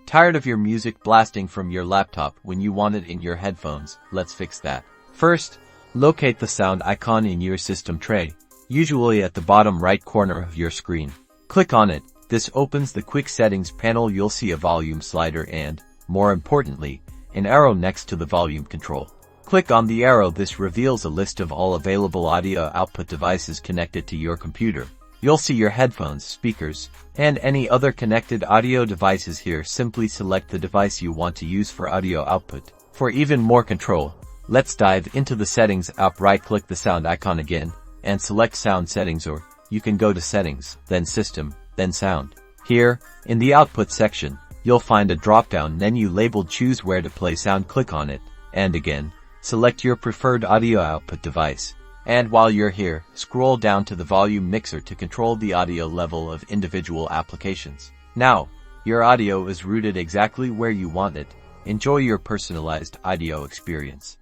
Tired of your music blasting from your laptop when you want it in your headphones? Let's fix that. First, locate the sound icon in your system tray, usually at the bottom right corner of your screen. Click on it. This opens the quick settings panel. You'll see a volume slider and, more importantly, an arrow next to the volume control. Click on the arrow. This reveals a list of all available audio output devices connected to your computer. You'll see your headphones, speakers, and any other connected audio devices here. Simply select the device you want to use for audio output. For even more control, let's dive into the settings app. Right-click the sound icon again, and select Sound Settings, or you can go to Settings, then System, then Sound. Here, in the Output section, you'll find a drop-down menu labeled Choose Where to Play Sound. Click on it, and again, select your preferred audio output device. And while you're here, scroll down to the volume mixer to control the audio level of individual applications. Now, your audio is routed exactly where you want it. Enjoy your personalized audio experience.